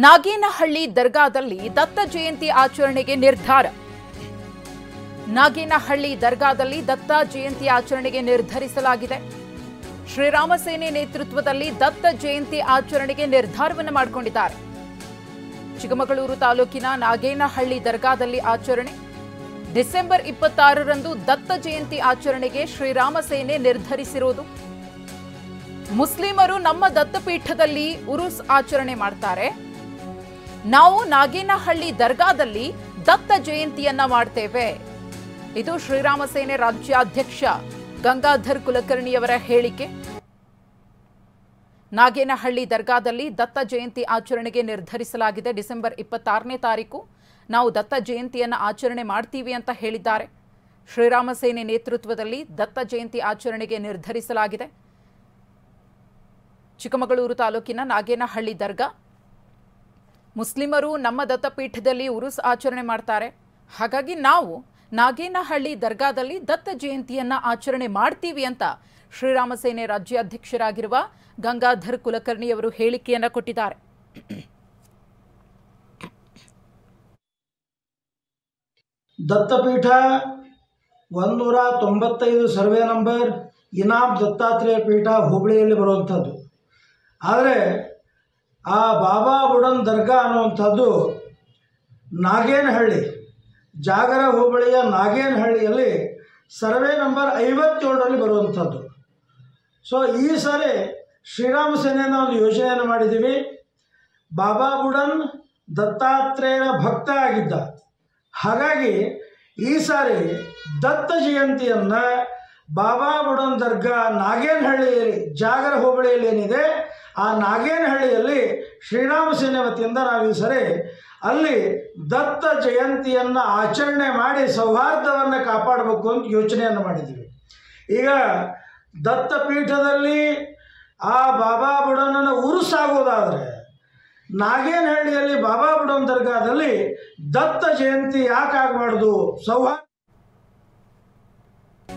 ನಾಗೇನಹಳ್ಳಿ ದರ್ಗಾದಲ್ಲಿ ದತ್ತ ಜಯಂತಿ ಆಚರಣೆಗೆ ನಿರ್ಧಾರ. ನಾಗೇನಹಳ್ಳಿ ದರ್ಗಾದಲ್ಲಿ ದತ್ತ ಜಯಂತಿ ಆಚರಣೆಗೆ ನಿರ್ಧರಿಸಲಾಗಿದೆ. ಶ್ರೀರಾಮ ಸೇನೆ ನೇತೃತ್ವದಲ್ಲಿ ದತ್ತ ಜಯಂತಿ ಆಚರಣೆಗೆ ನಿರ್ಧಾರವನ್ನು ಮಾಡಿಕೊಂಡಿದ್ದಾರೆ. ಚಿಕ್ಕಮಗಳೂರು ತಾಲೂಕಿನ ನಾಗೇನಹಳ್ಳಿ ದರ್ಗಾದಲ್ಲಿ ಆಚರಣೆ. ಡಿಸೆಂಬರ್ 26ರಂದು ದತ್ತ ಜಯಂತಿ ಆಚರಣೆಗೆ ಶ್ರೀರಾಮ ಸೇನೆ ನಿರ್ಧರಿಸಿರುವುದು. ಮುಸ್ಲಿಮರು ನಮ್ಮ ದತ್ತಪೀಠದಲ್ಲಿ ಉರುಸ್ ಆಚರಣೆ ಮಾಡ್ತಾರೆ, ನಾವು ನಾಗೇನಹಳ್ಳಿ ದರ್ಗಾದಲ್ಲಿ ದತ್ತ ಜಯಂತಿಯನ್ನ ಮಾಡ್ತೇವೆ. ಇದು ಶ್ರೀರಾಮ ಸೇನೆ ರಾಜ್ಯಾಧ್ಯಕ್ಷ ಗಂಗಾಧರ್ ಕುಲಕರ್ಣಿಯವರ ಹೇಳಿಕೆ. ನಾಗೇನಹಳ್ಳಿ ದರ್ಗಾದಲ್ಲಿ ದತ್ತ ಜಯಂತಿ ಆಚರಣೆಗೆ ನಿರ್ಧರಿಸಲಾಗಿದೆ. ಡಿಸೆಂಬರ್ 26ನೇ ತಾರೀಕು ನಾವು ದತ್ತ ಜಯಂತಿಯನ್ನ ಆಚರಣೆ ಮಾಡ್ತೀವಿ ಅಂತ ಹೇಳಿದ್ದಾರೆ. ಶ್ರೀರಾಮ ಸೇನೆ ನೇತೃತ್ವದಲ್ಲಿ ದತ್ತ ಜಯಂತಿ ಆಚರಣೆಗೆ ನಿರ್ಧರಿಸಲಾಗಿದೆ. ಚಿಕ್ಕಮಗಳೂರು ತಾಲೂಕಿನ ನಾಗೇನಹಳ್ಳಿ ದರ್ಗಾ. ಮುಸ್ಲಿಮರು ನಮ್ಮ ದತ್ತಪೀಠದಲ್ಲಿ ಉರುಸ್ ಆಚರಣೆ ಮಾಡ್ತಾರೆ, ಹಾಗಾಗಿ ನಾವು ನಾಗೇನಹಳ್ಳಿ ದರ್ಗಾದಲ್ಲಿ ದತ್ತ ಜಯಂತಿಯನ್ನ ಆಚರಣೆ ಮಾಡ್ತೀವಿ ಅಂತ ಶ್ರೀರಾಮ ಸೇನೆ ರಾಜ್ಯಾಧ್ಯಕ್ಷರಾಗಿರುವ ಗಂಗಾಧರ್ ಕುಲಕರ್ಣಿಯವರು ಹೇಳಿಕೆಯನ್ನ ಕೊಟ್ಟಿದ್ದಾರೆ. ದತ್ತಪೀಠ 195 ಸರ್ವೆ ನಂಬರ್ ಇನಾಮ್ ದತ್ತಾತ್ರೇಯ ಪೀಠ ಹುಬ್ಬಳ್ಳಿಯಲ್ಲಿ ಬರುವಂಥದ್ದು. ಆದರೆ ಆ ಬಾಬಾ ಬುಡನ್ ದರ್ಗಾ ಅನ್ನುವಂಥದ್ದು ನಾಗೇನಹಳ್ಳಿ, ಜಾಗರ ಹೋಬಳಿಯ ನಾಗೇನಹಳ್ಳಿಯಲ್ಲಿ ಸರ್ವೆ ನಂಬರ್ 57ರಲ್ಲಿ ಬರುವಂಥದ್ದು. ಸೊ ಈ ಸಾರಿ ಶ್ರೀರಾಮ ಸೇನೆಯ ಒಂದು ಯೋಜನೆಯನ್ನು ಮಾಡಿದ್ದೀವಿ. ಬಾಬಾ ಬುಡನ್ ದತ್ತಾತ್ರೇಯನ ಭಕ್ತ ಆಗಿದ್ದ, ಹಾಗಾಗಿ ಈ ಸಾರಿ ದತ್ತ ಜಯಂತಿಯನ್ನು ಬಾಬಾ ಬುಡನ್ ದರ್ಗಾ ನಾಗೇನಹಳ್ಳಿಯಲ್ಲಿ, ಜಾಗರ ಹೋಬಳಿಯಲ್ಲಿ ಏನಿದೆ ಆ ನಾಗೇನಹಳ್ಳಿಯಲ್ಲಿ ಶ್ರೀರಾಮ ಸೇನೆ ವತಿಯಿಂದ ನಾವು ಈ ಸರಿ ಅಲ್ಲಿ ದತ್ತ ಜಯಂತಿಯನ್ನು ಆಚರಣೆ ಮಾಡಿ ಸೌಹಾರ್ದವನ್ನು ಕಾಪಾಡಬೇಕು ಅಂತ ಯೋಚನೆಯನ್ನು ಮಾಡಿದ್ದೀವಿ. ಈಗ ದತ್ತಪೀಠದಲ್ಲಿ ಆ ಬಾಬಾ ಬುಡನನ್ನು ಉರುಸಾಗೋದಾದರೆ ನಾಗೇನಹಳ್ಳಿಯಲ್ಲಿ ಬಾಬಾ ಬುಡನ್ ದರ್ಗಾದಲ್ಲಿ ದತ್ತ ಜಯಂತಿ ಯಾಕೆ ಆಗಬಾರ್ದು? ಸೌಹಾರ್ದ